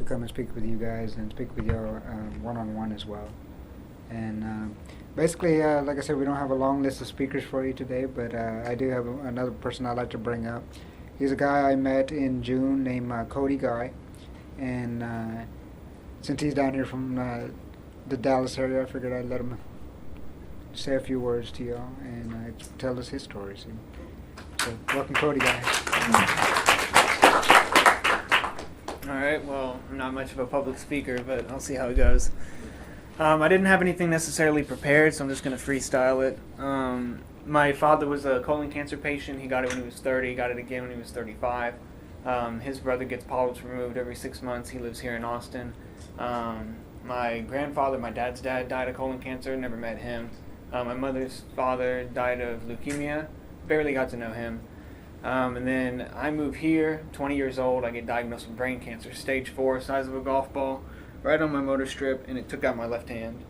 come and speak with you guys and speak with you one-on-one as well. And basically, like I said, we don't have a long list of speakers for you today, but I do have another person I'd like to bring up. He's a guy I met in June named Cody Guy, and since he's down here from the Dallas area, I figured I'd let him say a few words to y'all and tell us his stories. So, welcome, Cody Guy. All right, well, I'm not much of a public speaker, but I'll see how it goes. I didn't have anything necessarily prepared, so I'm just going to freestyle it. My father was a colon cancer patient. He got it when he was 30, got it again when he was 35. His brother gets polyps removed every 6 months. He lives here in Austin. My grandfather, my dad's dad, died of colon cancer. Never met him. My mother's father died of leukemia. Barely got to know him. And then I move here, 20 years old. I get diagnosed with brain cancer, stage 4, size of a golf ball, right on my motor strip, and it took out my left hand.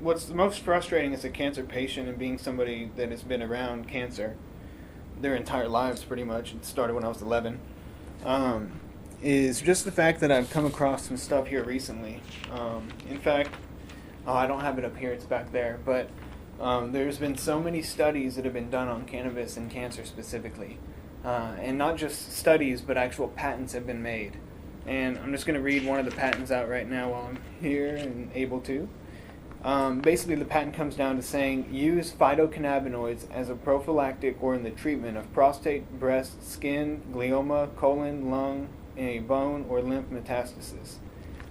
What's the most frustrating as a cancer patient and being somebody that has been around cancer their entire lives pretty much, it started when I was 11, is just the fact that I've come across some stuff here recently. In fact, I don't have it up here, it's back there, but there's been so many studies that have been done on cannabis and cancer specifically. And not just studies, but actual patents have been made. And I'm just going to read one of the patents out right now while I'm here and able to. Basically, the patent comes down to saying, use phytocannabinoids as a prophylactic or in the treatment of prostate, breast, skin, glioma, colon, lung, a bone, or lymph metastasis.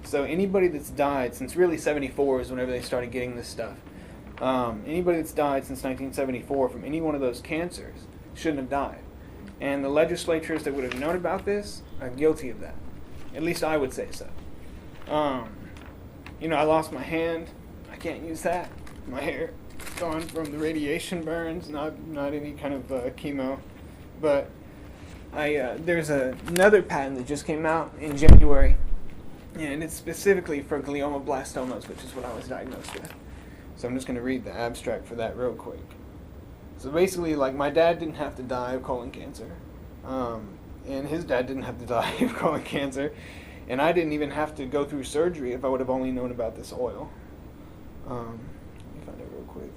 So anybody that's died, since really 74 is whenever they started getting this stuff, anybody that's died since 1974 from any one of those cancers shouldn't have died. And the legislatures that would have known about this are guilty of that. At least I would say so. I lost my hand. I can't use that. My hair gone from the radiation burns, not any kind of chemo. But there's another patent that just came out in January, and it's specifically for gliomoblastomas, which is what I was diagnosed with. So I'm just going to read the abstract for that real quick. So basically, like, my dad didn't have to die of colon cancer. And his dad didn't have to die of colon cancer. And I didn't even have to go through surgery if I would have only known about this oil. Let me find it real quick.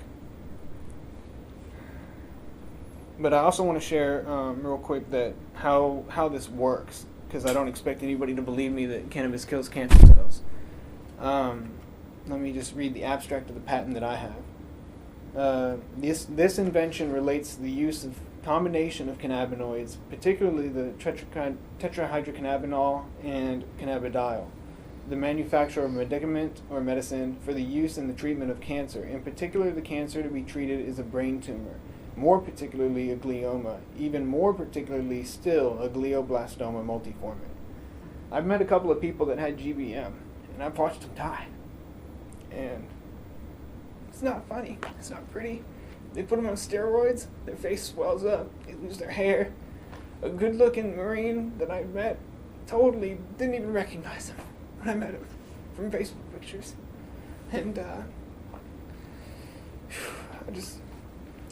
But I also want to share real quick that how this works, because I don't expect anybody to believe me that cannabis kills cancer cells. Let me just read the abstract of the patent that I have. This invention relates to the use of combination of cannabinoids, particularly the tetrahydrocannabinol and cannabidiol, the manufacture of a medicament or medicine for the use in the treatment of cancer. In particular, the cancer to be treated is a brain tumor, more particularly a glioma, even more particularly still a glioblastoma multiforme. I've met a couple of people that had GBM, and I've watched them die. And it's not funny. It's not pretty. They put them on steroids, their face swells up, they lose their hair. A good-looking Marine that I met totally didn't even recognize him when I met him from Facebook pictures. And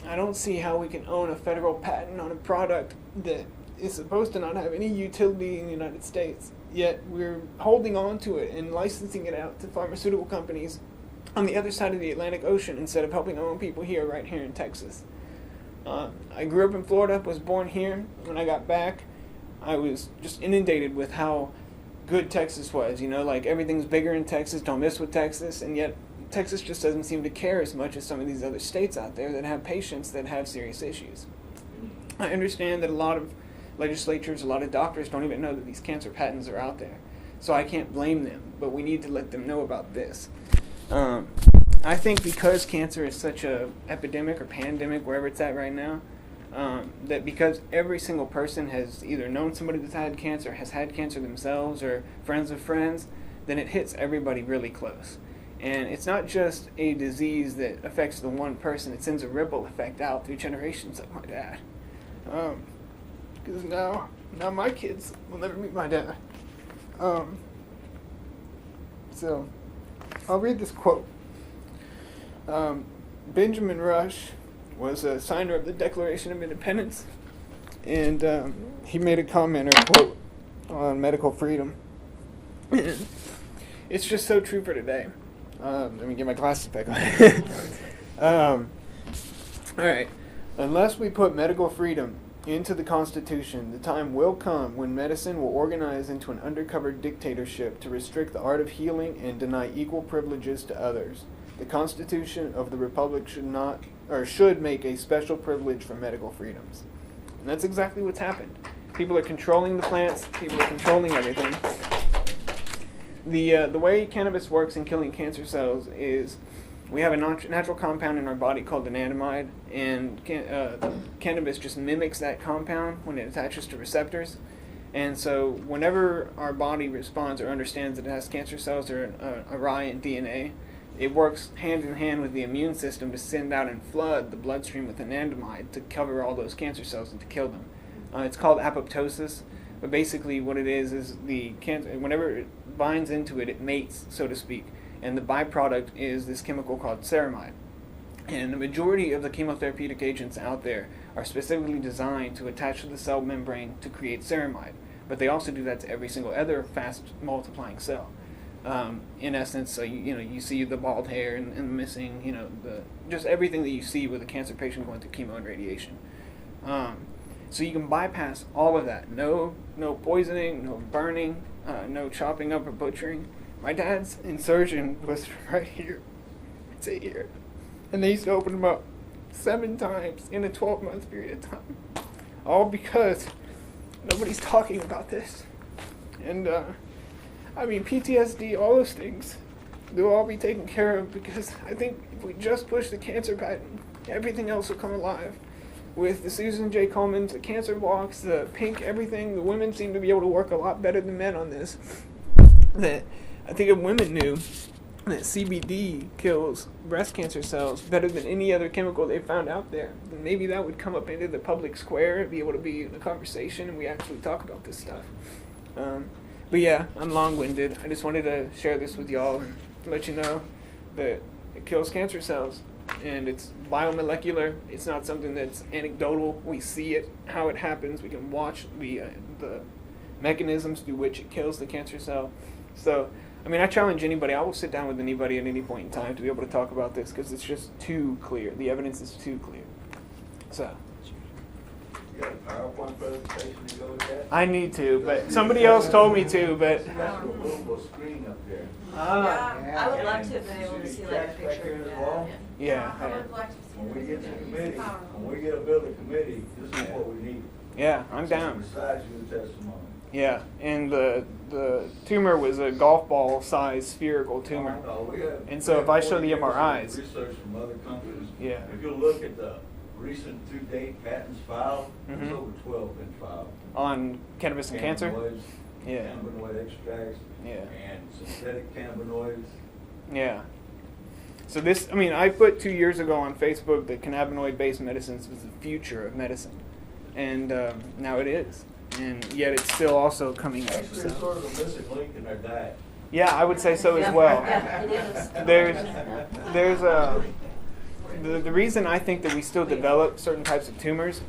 I don't see how we can own a federal patent on a product that is supposed to not have any utility in the United States, yet we're holding on to it and licensing it out to pharmaceutical companies on the other side of the Atlantic Ocean instead of helping our own people right here in Texas. I grew up in Florida, was born here. When I got back, I was just inundated with how good Texas was. Like, everything's bigger in Texas, don't mess with Texas, and yet Texas just doesn't seem to care as much as some of these other states out there that have patients that have serious issues. I understand that a lot of legislatures, a lot of doctors don't even know that these cancer patents are out there. So I can't blame them, but we need to let them know about this. I think because cancer is such a epidemic or pandemic, wherever it's at right now, that because every single person has either known somebody that's had cancer, has had cancer themselves, or friends of friends, then it hits everybody really close. And it's not just a disease that affects the one person, it sends a ripple effect out through generations like my dad. Because now my kids will never meet my dad. So I'll read this quote. Benjamin Rush was a signer of the Declaration of Independence, and he made a comment or quote on medical freedom. It's just so true for today. Let me get my glasses back on. All right. Unless we put medical freedom into the Constitution, the time will come when medicine will organize into an undercover dictatorship to restrict the art of healing and deny equal privileges to others. The Constitution of the Republic should make a special privilege for medical freedoms. And that's exactly what's happened. People are controlling the plants. People are controlling everything. The way cannabis works in killing cancer cells is we have a natural compound in our body called anandamide, and cannabis just mimics that compound when it attaches to receptors. And so whenever our body responds or understands that it has cancer cells or a awry in DNA, it works hand in hand with the immune system to send out and flood the bloodstream with anandamide to cover all those cancer cells and to kill them. It's called apoptosis, but basically what it is the cancer, whenever it binds into it, it mates, so to speak. And the byproduct is this chemical called ceramide. And the majority of the chemotherapeutic agents out there are specifically designed to attach to the cell membrane to create ceramide. But they also do that to every single other fast multiplying cell. In essence, so you see the bald hair and missing, just everything that you see with a cancer patient going through chemo and radiation. So you can bypass all of that. No poisoning, no burning, no chopping up or butchering. My dad's insertion was right here. It's 8 here. And they used to open them up 7 times in a 12-month period of time. All because nobody's talking about this. And, PTSD, all those things, they'll all be taken care of because I think if we just push the cancer button, everything else will come alive. With the Susan J. Coleman's, the cancer walks, the pink everything, the women seem to be able to work a lot better than men on this. That I think if women knew that CBD kills breast cancer cells better than any other chemical they found out there, then maybe that would come up into the public square and be able to be in a conversation and we actually talk about this stuff. But yeah, I'm long-winded. I just wanted to share this with y'all and let you know that it kills cancer cells. And it's biomolecular. It's not something that's anecdotal. We see it, how it happens. We can watch the mechanisms through which it kills the cancer cell. So, I challenge anybody. I will sit down with anybody at any point in time to be able to talk about this because it's just too clear. The evidence is too clear. So. You got a PowerPoint presentation to go with that? I need to, but somebody else told me to, but. That's a movable screen up there. Yeah, I would love to have been able to see like a picture of that. Yeah. I would like to see When we get to the committee, when we get a building committee, this is what we need. Yeah, I'm down. Besides your testimony. Yeah, and the tumor was a golf ball size spherical tumor. And so if I show the MRIs. Research from other countries. Yeah. If you look at the recent to-date patents filed, there's over 12 been filed. On cannabis and cancer? Yeah. Cannabinoid extracts. Yeah. And synthetic cannabinoids. Yeah. So this, I put 2 years ago on Facebook that cannabinoid-based medicines was the future of medicine. And now it is. And yet it's still also coming up. Actually, it's sort of a missing link in their diet. Yeah, I would say so as well. Yeah, it is. There's the reason I think that we still develop certain types of tumors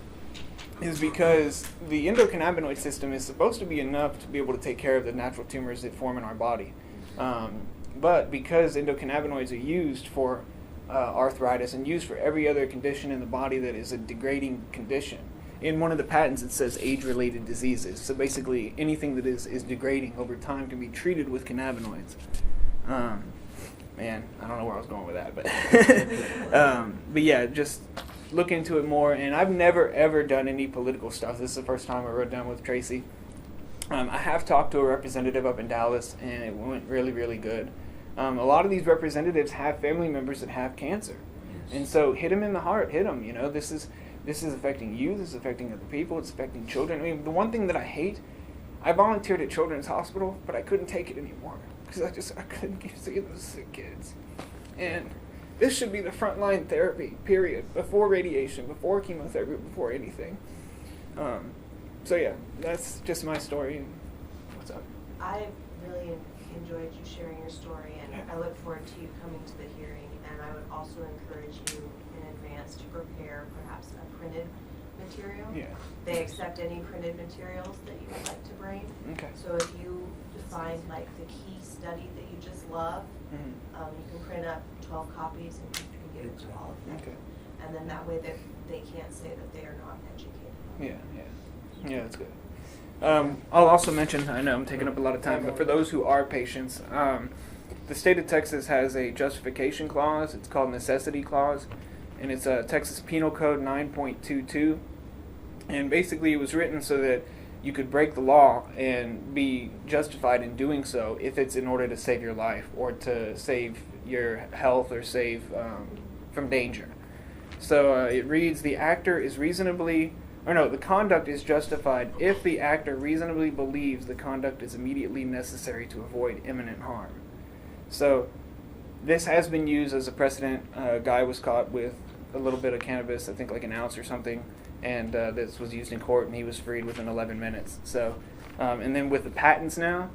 is because the endocannabinoid system is supposed to be enough to be able to take care of the natural tumors that form in our body. But because endocannabinoids are used for arthritis and used for every other condition in the body that is a degrading condition, in one of the patents it says age-related diseases. So basically anything that is degrading over time can be treated with cannabinoids. Man, I don't know where I was going with that, but yeah, just look into it more. And I've never ever done any political stuff. This is the first time I wrote down with Tracy. I have talked to a representative up in Dallas, and it went really, really good. A lot of these representatives have family members that have cancer, and so hit them in the heart. Hit them. This is affecting you. This is affecting other people. It's affecting children. The one thing that I hate, I volunteered at Children's Hospital, but I couldn't take it anymore because I couldn't see those sick kids. And this should be the frontline therapy, period, before radiation, before chemotherapy, before anything. So yeah, that's just my story. What's up? I really enjoyed you sharing your story, and I look forward to you coming to the hearing. And I would also encourage you in advance to prepare perhaps a printed material. Yeah. They accept any printed materials that you would like to bring. Okay. So if you find find like the key study that you just love. You can print up 12 copies and you can give it to all of them. Okay. And then that way they can't say that they are not educated. Yeah, that's good. I'll also mention, I know I'm taking up a lot of time, but for those who are patients, the state of Texas has a justification clause. It's called necessity clause, and it's Texas Penal Code 9.22. And basically it was written so that you could break the law and be justified in doing so if it's in order to save your life or to save your health or save from danger. So it reads, the conduct is justified if the actor reasonably believes the conduct is immediately necessary to avoid imminent harm. So this has been used as a precedent. A guy was caught with a little bit of cannabis, I think like an ounce or something, and this was used in court, and he was freed within 11 minutes. So, and then with the patents now,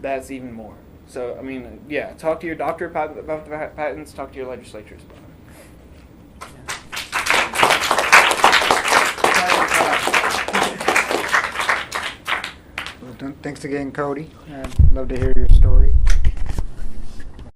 that's even more. So, I mean, yeah, talk to your doctor about the patents, talk to your legislatures about it. Well, thanks again, Cody. I'd love to hear your story.